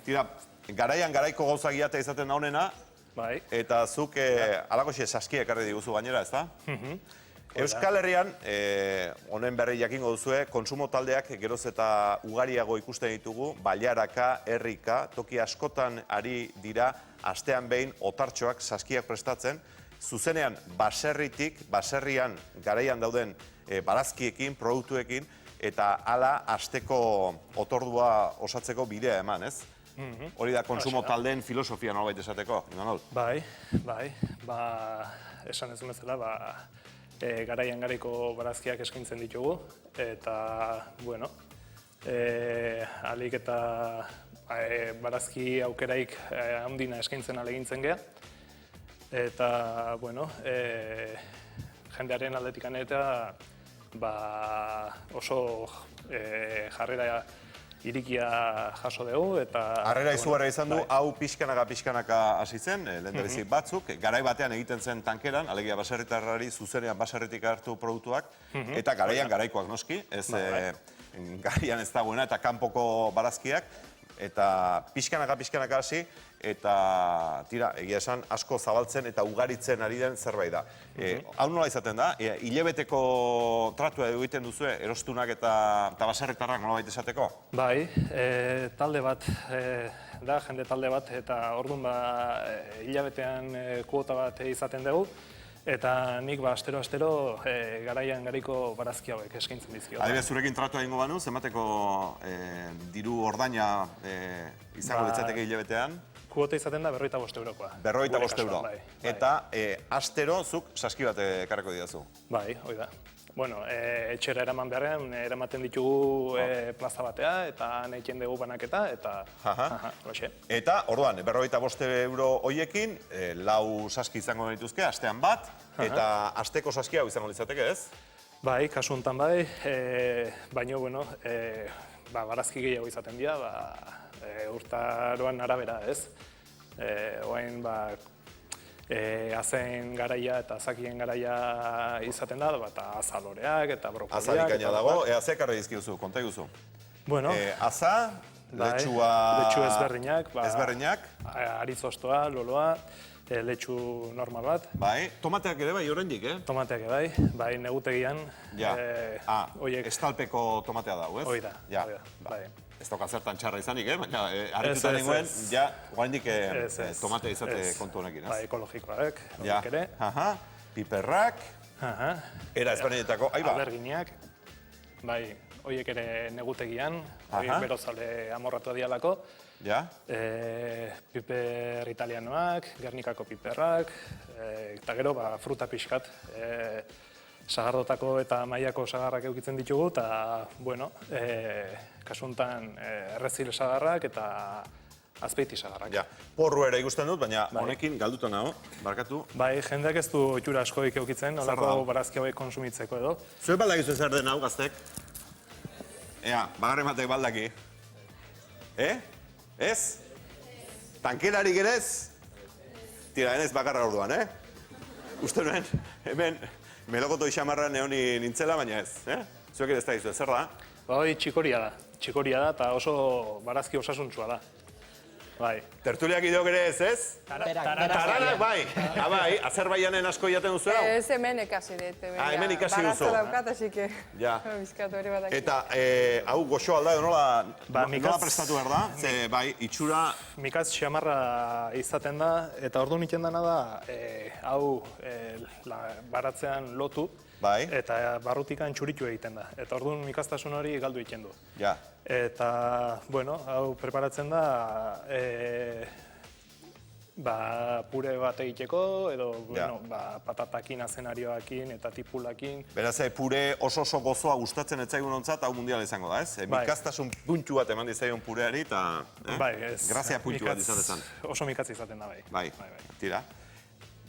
Tira, garaian garaiko gauza giatea izaten da honena, eta zuk alakoxe saskia ekarri diguzu gainera, ez da? Euskal Herrian, honen berri jakingo duzue, kontsumo taldeak geroz eta ugariago ikusten ditugu, bailaraka, herrika, toki askotan ari dira, astean behin otartxoak saskiak prestatzen, zuzenean baserritik, baserrian garaian dauden barazkiekin, produktuekin, eta hala asteko otordua osatzeko bidea eman, ez? Hori da kontsumo taldeen filosofia nolabait esateko, Imanol? Bai, esan ez bezala, garaian garaiko barazkiak eskaintzen ditugu, eta, bueno, alik eta barazki aukeraik handina eskaintzen alegintzen geha, eta, bueno, jendearen aldetikan eta oso jarrera irikia jaso dugu, eta... Harrera izugarra izan du, hau pixkanaka hasi zen, lehendabizi batzuk, garai batean egiten zen tankeran, alegia baserritarrari zuzenean baserritik hartu produktuak, eta garaian garaikoak noski, ez garaian ez dagoena, eta kanpoko barazkiak, eta pixkanaka hasi, eta tira, egia esan, asko zabaltzen eta ugaritzen ari den zerbait da. Hau nola izaten da, hilabeteko tratua egiten duzue, erostunak eta baserritarrak nolabait esateko? Bai, talde bat da, jende talde bat, eta orduan hilabetean kuota bat izaten dugu, eta nik astero garaian garaiko barazki hauek eskaintzen dizkio. Adibidez, zurekin tratua egingo banu, zenbateko diru ordaina izango litzateke hilabetean? Kuota izaten da 45 eurokoa. 45 euro. Eta astero zuk saski bat ekarreko didazu. Bai, hoi da. Bueno, etxera eraman beharrean, eramaten ditugu plaza batea, eta nahiten dugu banaketa, eta... Eta, orduan, 45 euro hoiekin, 4 saski izango dituzke, astean bat, eta asteko saski hau izango litzateke, ez? Bai, kasu honetan bai, baina, bueno, barazki gehiago izaten dira, urtaroan arabera, ez? Oain, azen garaia eta azakien garaia izaten da, eta azaloreak eta brokoliak. Azalikaina dago, ze ekarri dizkiduzu, konta iguzu? Bueno, aza, letxua... Letxu ezberdinak, aritzostoa, loloa, letxu normal bat. Bai, tomateak ere bai oraindik, eh? Tomateak ere bai, negutegian. Estalpeko tomatea dago, ez? Hoi da, bai. Ez dauka zertan txarra izanik, baina harrituta nengoen, oraindik tomatea izate kontu honekin, ez? Bai, ekologikoak, horiek ere. Piperrak, era ezberdinetako, alerginiak, bai, horiek ere negutegian, horiek berozale amorratu dialako. Piper italianoak, Gernikako piperrak, eta gero fruta pixkat, sagardotako eta mailako sagarrak eukitzen ditugu, eta, bueno, kasuntan errezil sagarrak eta azpeiti sagarrak. Porru ere ikusten dut, baina honekin galduta nago, barkatu. Bai, jendeak ez du itxura askoik eukitzen, nolako barazki hauek konsumitzeko edo. Zue baldakizu zer den hau, gaztek? Ea, bagarren batek baldaki. Ez? Tankelarik ere ez? Tira, enez bakarra orduan, Uste nuen, hemen melokoto isamarra neoni nintzela, baina ez, Zuek ere ez da gizu, zer da? Bai, txikoria da, eta oso barazki osasuntsua da. Bai. Tertuliak ideok ere ez? Taranak, bai. Bai, Azerbaijanen asko jaten duzu hau? Ez hemen ikasi dut. Hemen ikasi duzu. Barazta daukat, asike. Bizkatu hori badak. Eta hau goxo alda, nola prestatu behar da? Bai, itxura... Mikaz xamarra izaten da, eta orduan iten dena da, hau baratzean lotu, eta barrutikan txuritu egiten da. Eta orduan mikaztasun hori galdu egiten du. Eta, bueno, hau preparatzen da, pure bat egiteko, edo patatakin, azenarioakin eta tipulakin. Beraz, pure oso gozoa gustatzen etzaigun ontzat, hau mundial izango da, ez? Mikaztasun puntu bat eman dizaion pureari, eta grazia puntu bat izan dezan. Oso mikatz izaten da, bai. Bai, tira.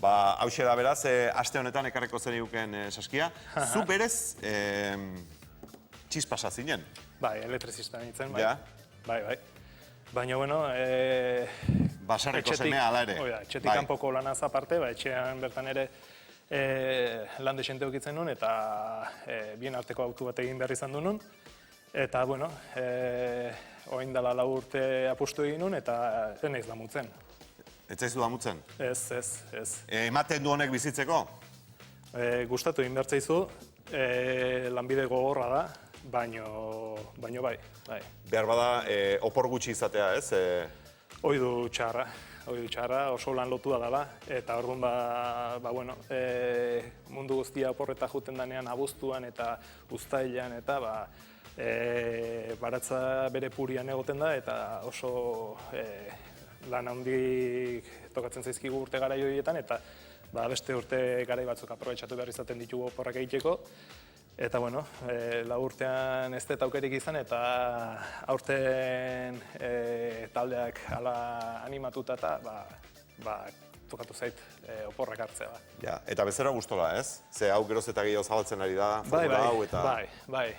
Hau da beraz, aste honetan ekarreko zen iguken saskia. Zu berez, txispasa zinen? Bai, elektrizista nintzen, bai. Bai. Baina, bueno... Basarreko semea ala ere. Etxetik kanpoko lanaz aparte, etxean bertan ere lan desente eukitzen nuen, eta bien arteko autu bat egin behar izan du nun. Eta, bueno, oain dela 4 urte apustu egin nun, eta ez naiz damutzen. Ez zaizu damutzen? Ez. Ematen du honek bizitzeko? Gustatu egin behar zaizu, lanbide gogorra da, baino bai. Behar bada, opor gutxi izatea, ez? Oidu txarra, oso lan lotua dela, eta orduan bueno, mundu guztia oporreta juten danean abuztuan eta uztailean eta baratza bere purian egoten da, eta oso lan handik tokatzen zaizkigu urte garai horietan, eta beste urte garai batzuk aprobetxatu behar izaten ditugu oporrak egiteko. Eta, bueno, 4 urtean ez dut aukerik izan, eta aurten taldeak hala animatuta eta tokatu zait oporrak hartzea. Ja, eta bezera gustola, ez? Ze hau geroz eta gehiago zabaltzen ari da, formula hau eta... Bai.